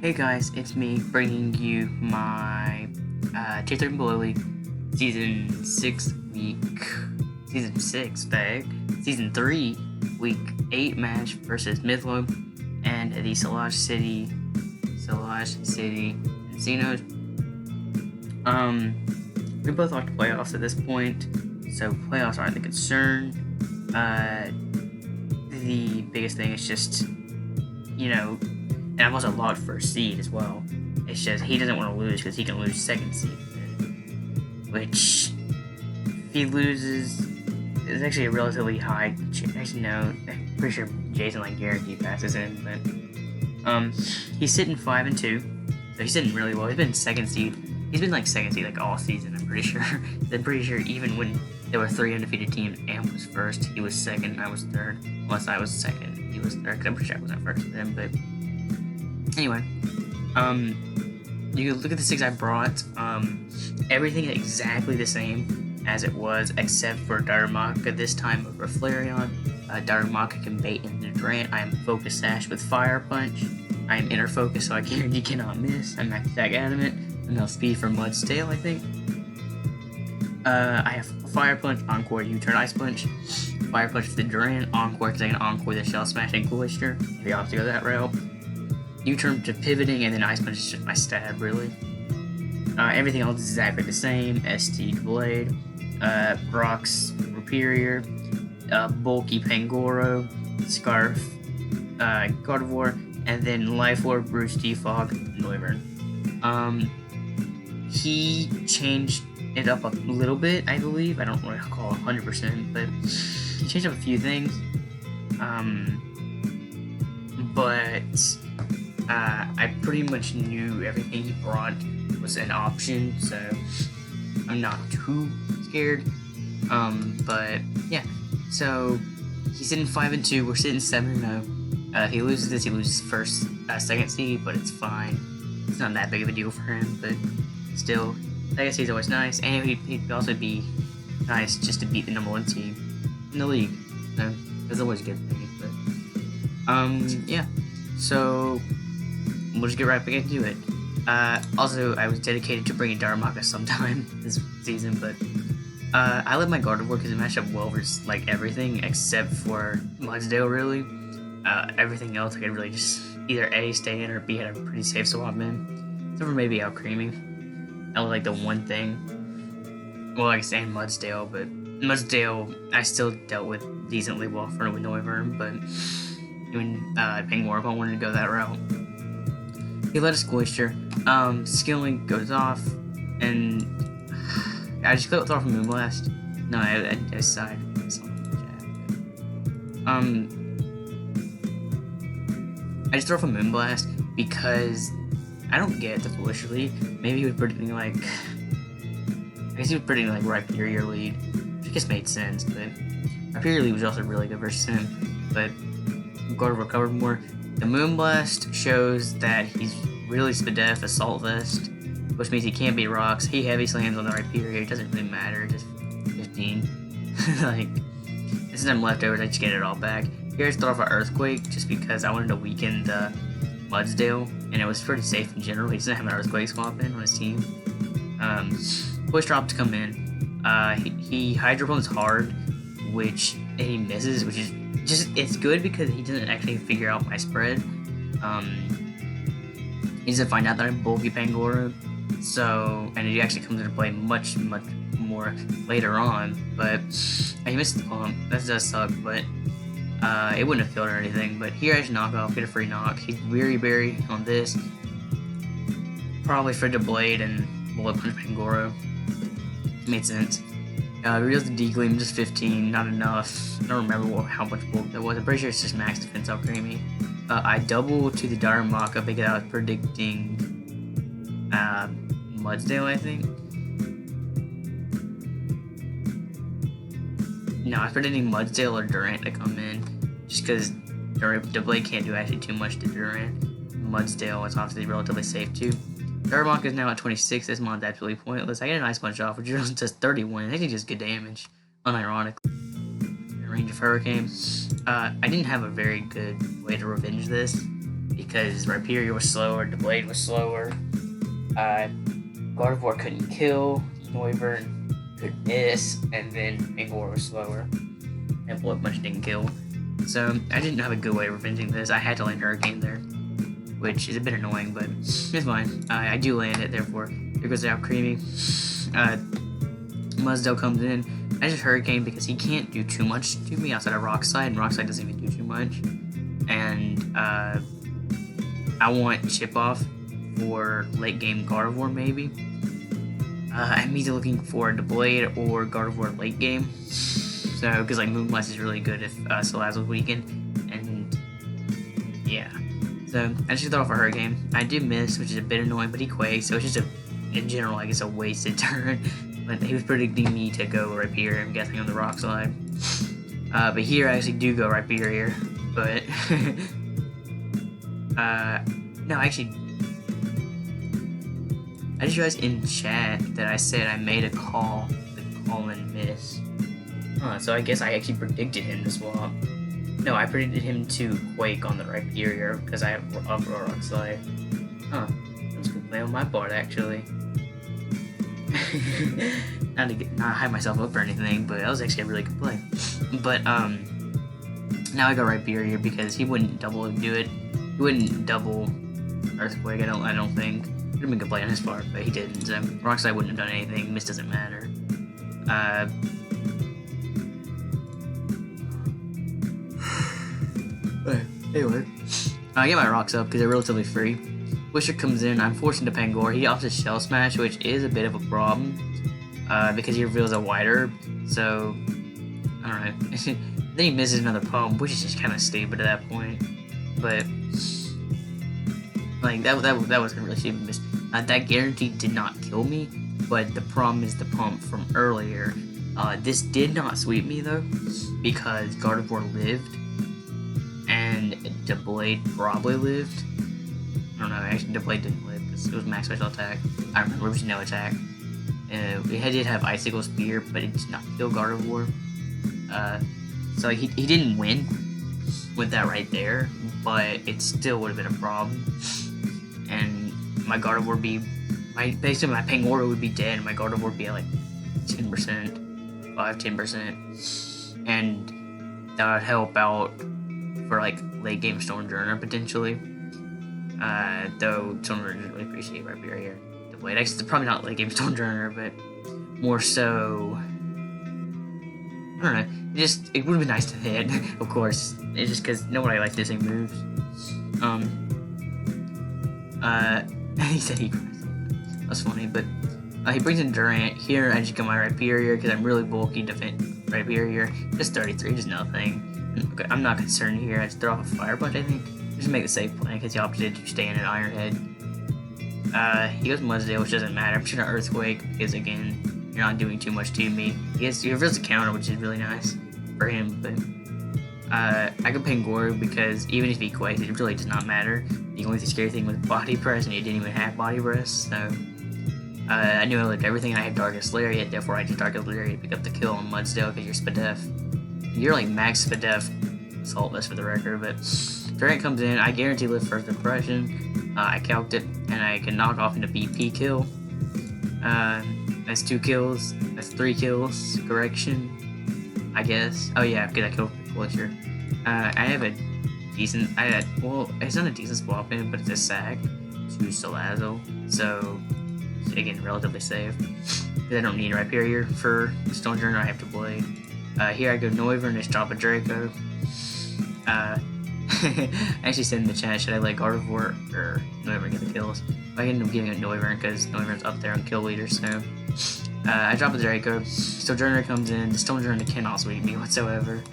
Hey guys, it's me bringing you my T3 Below League Season 6 bag, Season 3, Week 8 match versus Midlow and the Cyllage City Cincinnos. We both locked playoffs at this point, so playoffs aren't the concern. The biggest thing is just, and I've also locked first seed as well. It's just he doesn't want to lose because he can lose second seed, which if he loses, it's actually a relatively high. Actually, no, I'm pretty sure Jason guaranteed passes in, but he's sitting 5-2, so he's sitting really well. He's been second seed. He's been second seed all season. I'm pretty sure. I'm pretty sure even when there were 3 undefeated teams, Amp was first, he was second, I was third. Unless I was second, he was third. Cause I'm pretty sure I wasn't first then, but. Anyway, you can look at the 6 I brought. Everything is exactly the same as it was, except for Darumaka this time over Flareon. Darumaka can bait into Durant. I am Focus Sash with Fire Punch. I am Inner Focus, so I guarantee cannot miss. I'm Max Attack Adamant. Enough speed for Mud's Tail, I think. I have Fire Punch, Encore, U-Turn, Ice Punch. Fire Punch for the Durant, Encore because I can Encore the Shell Smash and Cloister. If you opt to go that route. U-turn to pivoting, and then Ice Punch is just my stab, really. Everything else is exactly the same. ST Blade, Brock's Superior, Bulky Pangoro, Scarf, Gardevoir, and then Life Orb, Bruce Defog, Noivern. He changed it up a little bit, I believe. I don't recall 100%, but he changed up a few things. I pretty much knew everything he brought was an option, so I'm not too scared. But yeah, so he's sitting 5-2. We're sitting 7-0. If he loses this, he loses first, second seed, but it's fine. It's not that big of a deal for him, but still, second seed's always nice, and he'd also be nice just to beat the number 1 team in the league. So that's always a good thing. But yeah. So we'll just get right back into it. Also, I was dedicated to bringing Darumaka sometime this season, but I let my Gardevoir because it matched up well versus everything except for Mudsdale, really. Everything else I could really just either A, stay in, or B, had a pretty safe swap in. Except for maybe out Creamy. That was the one thing. Well, I saying Mudsdale, but Mudsdale I still dealt with decently well for with Noivern, but even Pangoro wanted to go that route. He let us Cloister. Skilling goes off, and I just throw off a Moonblast. No, I decided. I just throw off a Moonblast because I don't get the Cloister lead. Maybe he was predicting I guess he was predicting Rhyperior lead, which I guess made sense, but Rhyperior lead was also really good versus him. But Gardevoir recovered more. The Moonblast shows that he's really Spadef, Assault Vest, which means he can't beat rocks. He heavy slams on the Rhyperior. It doesn't really matter, just 15. Since I'm leftovers, I just get it all back. Here I throw off an Earthquake just because I wanted to weaken the Mudsdale, and it was pretty safe in general. He doesn't have an Earthquake swap in on his team. Push drop to come in. He Hydro Pump's hard, and he misses, which is it's good because he doesn't actually figure out my spread. He doesn't find out that I'm Bulky Pangoro, and it actually comes into play much more later on. But he missed the pump. That does suck, but it wouldn't have killed or anything. But here I just knock off, get a free knock. He's Weary Berry on this. Probably Fred to Blade and Bullet Punch Pangoro. Made sense. Reveals the D-Gleam, just 15, not enough. I don't remember how much bulk that was. I'm pretty sure it's just max defense out Creamy. I double to the Darumaka because I was predicting Mudsdale, I think. No, I was predicting Mudsdale or Durant to come in, just because the Blade can't do actually too much to Durant. Mudsdale is obviously relatively safe too. Darumaka is now at 26. This mon's absolutely pointless. I get an Ice Punch off, which does 31. I think it's just good damage, unironically. Range of Hurricane. I didn't have a very good way to revenge this. because Rhyperior was slower, the Blade was slower, Gardevoir couldn't kill, Noivern could miss, and then Pangor was slower, and Blood Punch didn't kill. So I didn't have a good way of preventing this. I had to land Hurricane there, which is a bit annoying, but it's fine. I do land it, therefore. There goes out Creamy. Mudsdale comes in. I just Hurricane because he can't do too much to me outside of Rock Slide, and Rock Slide doesn't even do too much. And I want Chip Off for late game Gardevoir, maybe. I'm either looking for the Blade or Gardevoir late game. So, because like Moonblast is really good if Cyllage was weakened, and yeah. So I just thought off a Hurricane. I did miss, which is a bit annoying, but he quaked, so it's just in general, I guess, a wasted turn. But he was predicting me to go Rhyperior, I'm guessing, on the Rock Slide. But here I actually do go Rhyperior, but no, actually, I just realized in chat that I said I made a call and miss. So I guess I actually predicted him to swap. No, I predicted him to Quake on the Rhyperior because I have Rock Slide. That's a good play on my part, actually. not hype myself up or anything, but that was actually a really good play. But now I go Rhyperior because he wouldn't double do it. He wouldn't double Earthquake. I don't think. It would have been a good play on his part, but he didn't. So Rock Slide wouldn't have done anything. Miss doesn't matter. Anyway, I get my rocks up because they're relatively free. Wisher comes in, I'm forcing the Pangor. He opts a Shell Smash, which is a bit of a problem because he reveals a White Herb. So, I don't know. Then he misses another Poem, which is just kind of stupid at that point. But, like, that was a really stupid miss. That guarantee did not kill me, but the problem is the pump from earlier. This did not sweep me, though, because Gardevoir lived. And the Blade probably lived. I don't know, actually the Blade didn't live because it was max special attack. I remember it was no attack. We did have Icicle Spear, but it did not kill Gardevoir. So he didn't win with that right there, but it still would have been a problem. And my Gardevoir would be, basically my Pangoro would be dead, and my Gardevoir would be at like 10%, 5-10%. And that would help out for like late game Stormjourner potentially. Though Stormjourner doesn't really appreciate Rhyperior. The Blade X is probably not late game Stormjourner, but more so, I don't know. It would have been nice to hit, of course. It's just because nobody likes missing moves. He said he cries. That's funny, but he brings in Durant. Here I just get my Rhyperior because I'm really bulky defend Rhyperior. Just 33, just nothing. Okay, I'm not concerned here. I just throw off a Fire Punch, I think. Just make the safe play because he opted to stay in an Iron Head. He goes Mudsdale, which doesn't matter. I'm sure an Earthquake because, again, you're not doing too much to me. He reveals a counter, which is really nice for him. But I go Pangoro because even if he quakes, it really does not matter. The only scary thing was Body Press, and he didn't even have Body Press. So I knew I lived everything, and I had Darkest Lariat. Therefore, I did Darkest Lariat to pick up the kill on Mudsdale because you're Spadef. You're like max Spadef. Saltless for the record, but Durant comes in. I guarantee live first impression. I calced it, and I can knock off into BP kill. That's 2 kills. That's 3 kills. Correction, I guess. Oh yeah, because I killed the Wisher. I have a decent. Well, it's not a decent swap in, but it's a sack to Cyllage. So again, relatively safe. I don't need Rhyperior for Stormjourner. I have to Blade. Here I go Noivern and just drop a Draco. I actually said in the chat, should I let Gardevoir or Noivern get the kills? I ended up giving it Noivern because Noivern's up there on kill leader, so I drop the Draco. Stormjourner comes in. The Stormjourner cannot sweep me whatsoever.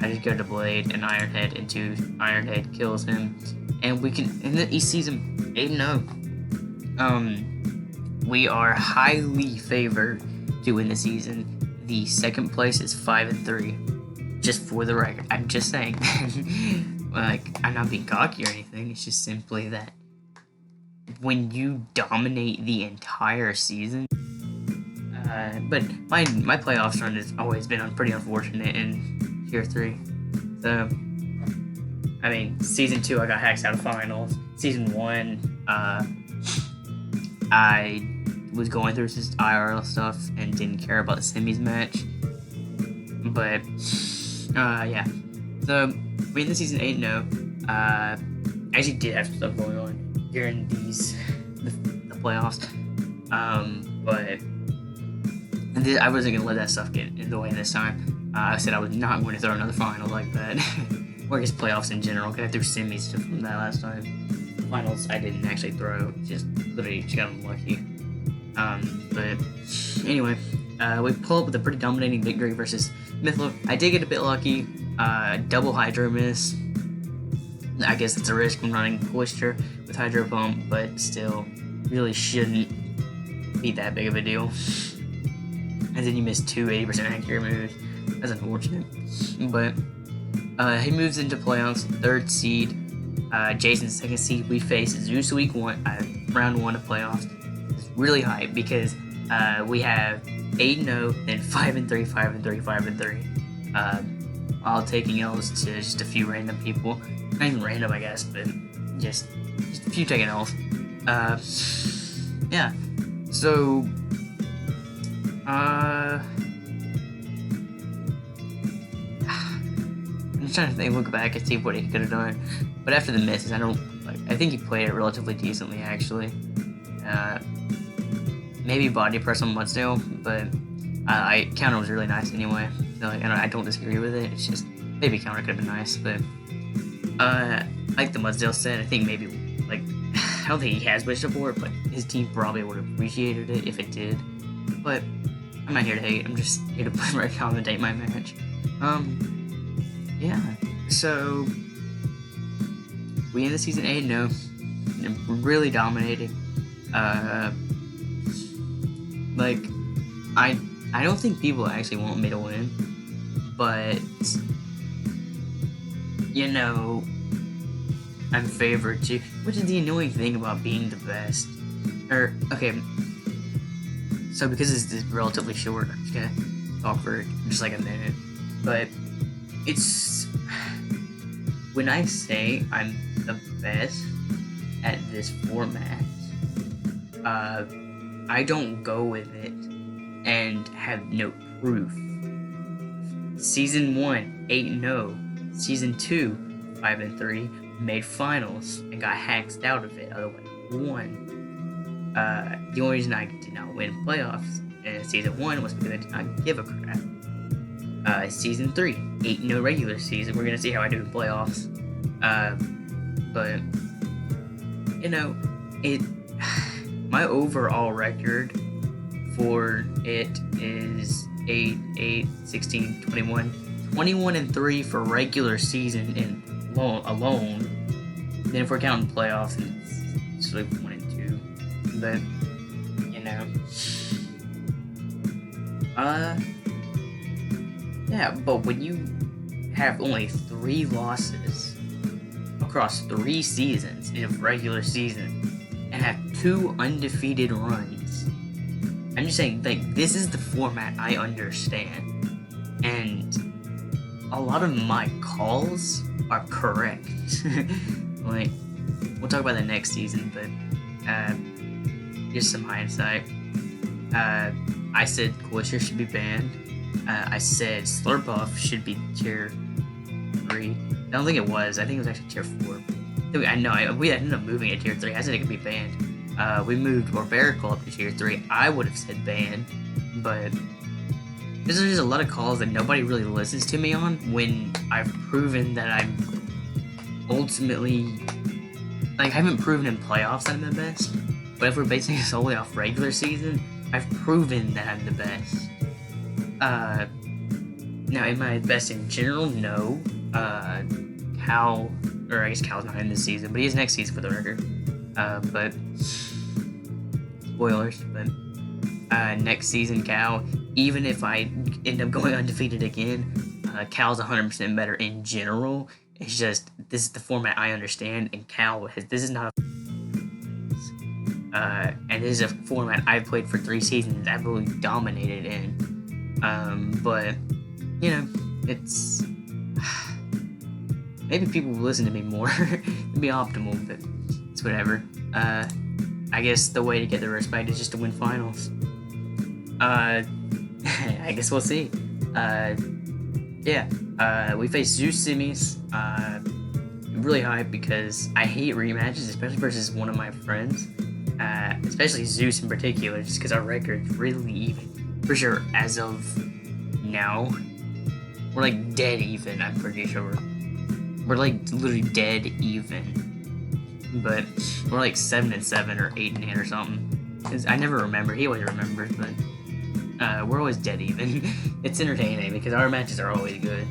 I just go to Blade and Iron Head into Iron Head kills him, and we can. And then he sees him 8-0. We are highly favored to win the season. The second place is 5-3. Just for the record, I'm just saying. Like, I'm not being cocky or anything. It's just simply that when you dominate the entire season. But my playoffs run has always been pretty unfortunate in Tier 3. So, I mean, season 2, I got hacked out of finals. Season 1, I was going through just IRL stuff and didn't care about the semis match. But, yeah. So, we in the season 8-0. I actually did have some stuff going on during the playoffs. But I wasn't gonna let that stuff get in the way this time. I said I was not going to throw another final like that, or just playoffs in general. Cause I threw semis from that last time. Finals I didn't actually throw, just literally just got unlucky. But anyway, we pull up with a pretty dominating victory versus Mythlo. I did get a bit lucky. Double hydro miss. I guess it's a risk when running Cloister with hydro pump, but still, really shouldn't be that big of a deal. And then you miss 2 80% accurate moves. That's unfortunate. But he moves into playoffs, 3rd seed. Jason's 2nd seed. We face Zeus week 1, round 1 of playoffs. It's really hype because we have 8-0, then 5-3, 5-3, 5-3. While taking L's to just a few random people. Not even random, I guess, but just a few taking L's. Yeah. So, I'm just trying to look back and see what he could have done. But after the misses, I think he played it relatively decently, actually. Maybe body press on Mudsdale, but counter was really nice anyway. So, I don't disagree with it. It's just maybe counter could have been nice, but like the Mudsdale said, I think maybe I don't think he has wished for it, but his team probably would have appreciated it if it did. But I'm not here to hate. I'm just here to commentate my match. Yeah. So we end the season 8-0, really dominating. I don't think people actually want me to win, but I'm favored too, which is the annoying thing about being the best. Okay, so because this is relatively short, I'm just gonna talk for just like a minute. But it's when I say I'm the best at this format, I don't go with it and have no proof. Season 1, 8-0. Season 2, 5-3. Made finals and got hacked out of it, otherwise won. The only reason I did not win playoffs in season 1 was because I did not give a crap. Season 3, 8-0 regular season. We're gonna see how I do in playoffs. But my overall record for it is 8, 16, 21, 21-3 for regular season in alone. Then if we're counting playoffs, it's like 1-2. But yeah. But when you have only 3 losses across 3 seasons in a regular season and have 2 undefeated runs, I'm just saying, this is the format I understand, and a lot of my calls are correct. We'll talk about the next season, but just some hindsight. I said Cloister should be banned. I said Slurpuff should be tier 3. I don't think it was. I think it was actually tier 4. We ended up moving it to tier 3. I said it could be banned. We moved Orberical up to tier 3. I would have said banned, but there's just a lot of calls that nobody really listens to me on when I've proven that I'm ultimately, I haven't proven in playoffs that I'm the best, but if we're basing it solely off regular season, I've proven that I'm the best. Now, am I the best in general? No. Cal, or I guess Cal's not in this season, but he is next season for the record. But spoilers, but next season Cal, even if I end up going undefeated again, Cal's 100% better in general. It's just, this is the format I understand, and this is not and this is a format I've played for 3 seasons, I've really dominated in. But, it's maybe people will listen to me more. It'd be optimal, but it's whatever. I guess the way to get the respect is just to win finals. I guess we'll see. We face Zeus semis. Really hyped because I hate rematches, especially versus one of my friends. Especially Zeus in particular, just because our record's really even. For sure, as of now, we're like dead even, I'm pretty sure. We're like literally dead even. But we're like 7-7 or 8-8 or something. Cause I never remember. He always remembers, but we're always dead even. It's entertaining because our matches are always good.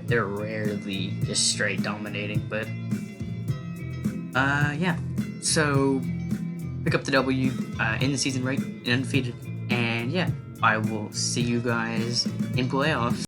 They're rarely just straight dominating, but yeah. So pick up the W in the season right and undefeated, and yeah, I will see you guys in playoffs.